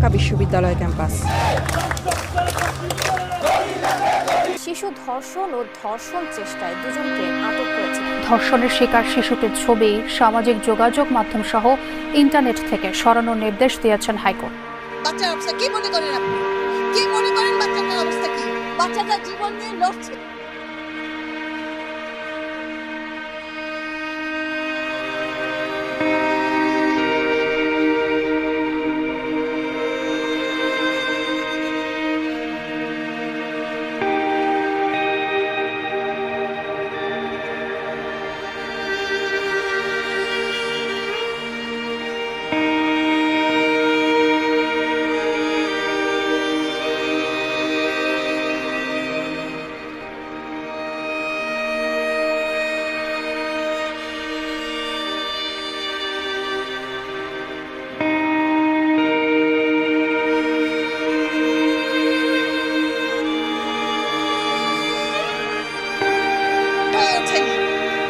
ঢাকা বিশ্ববিদ্যালয় ক্যাম্পাস। শিশু ধর্ষণ ও ধর্ষণ চেষ্টায় দুজনকে আটক করেছে। ধর্ষণের শিকার শিশুটির ছবি সামাজিক যোগাযোগ মাধ্যম সহ ইন্টারনেট থেকে সরানোর নির্দেশ দিয়েছেন হাইকোর্ট। বাচ্চার অবস্থা কি মনে করেন আপনি? কি মনে করেন বাচ্চাটার অবস্থা কি? বাচ্চাটা জীবন নিয়ে লড়ছে।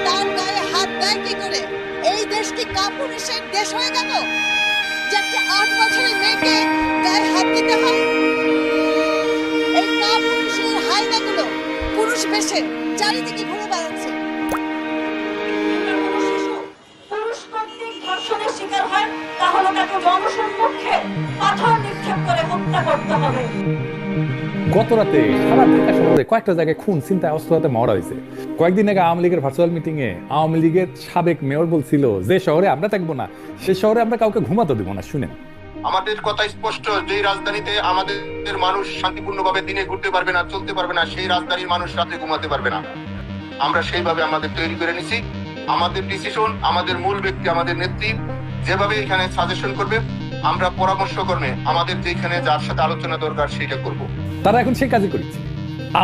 তার গায়ে হাত দেয় কি করে? এই দেশ কি কাপুরুষের দেশ হয়ে গেল যে একটা 8 বছরের মেয়েকে গায়ে হাত দিতে হয়? এই কাপুরুষের হায়নাগুলো পুরুষ বেশে চারিদিকে ঘুরে বেড়াচ্ছে। পুরুষ কর্তৃক ধর্ষণের শিকার হয় তাহলে তাকে জনসম্মুখে পাথর নিক্ষেপ করে হত্যা করতে হবে। গত রাতে সারা ঢাকা শহরে কয়েকটা জায়গায় খুন চিন্তায় অস্ত্রতে মারা হয়েছে। কয়েকদিন আগে আওয়ামী লীগের ভার্চুয়াল মিটিং এ আওয়ামী লীগের সাবেক মেয়র বলছিল যে শহরে আমরা থাকবো না সে শহরে আমরা কাউকে ঘুমাতে দেবো না। শুনেন, আমাদের কথা স্পষ্ট, যে রাজধানীতে আমাদের মানুষ শান্তিপূর্ণভাবে দিনে ঘুরতে পারবে না, চলতে পারবে না, সেই রাজধানীর মানুষ রাতে ঘুমাতে পারবে না। আমরা সেইভাবে আমাদের তৈরি করে নিছি। আমাদের ডিসিশন, আমাদের মূল ব্যক্তি, আমাদের নেত্রী যেভাবে এখানে সাজেশন করবে, আমরা পরামর্শ করবে, আমাদের যেখানে যার সাথে আলোচনা দরকার সেটা করব। তারা এখন সেই কাজই করেছে।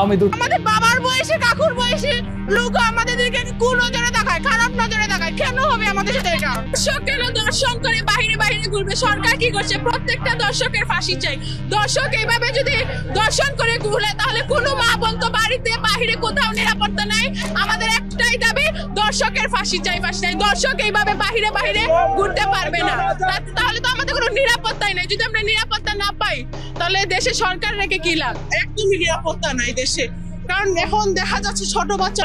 আমাদের বাবার বয়সে, কাকুর বয়সে লোক আমাদেরকে কোন নজরে দেখায়, খারাপ নজরে দেখায়। কেন হবে আমাদের সাথে এটা? দর্শক কেন দর্শন করে বাহিরে বাহিরে ঘুরবে? সরকার কি করছে? প্রত্যেকটা দর্শকের ফাঁসি চাই। দর্শক এইভাবে যদি দর্শন করে ঘুরে তাহলে কোনো মা বোন তো বাড়িতে বাহিরে কোথাও নিরাপত্তা নাই। আমাদের একটাই দাবি, দর্শকের ফাঁসি চাই, ফাঁসি চাই। দর্শক এইভাবে বাহিরে বাহিরে ঘুরতে পারবে না। তাহলে তো আমাদের কোনো নিরাপত্তাই নাই। যদি আমরা নিরাপত্তা না পাই তাহলে দেশে সরকার রেখে কি লাভ? একদমই নিরাপত্তা নাই দেশে। কারণ এখন দেখা যাচ্ছে ছোট বাচ্চা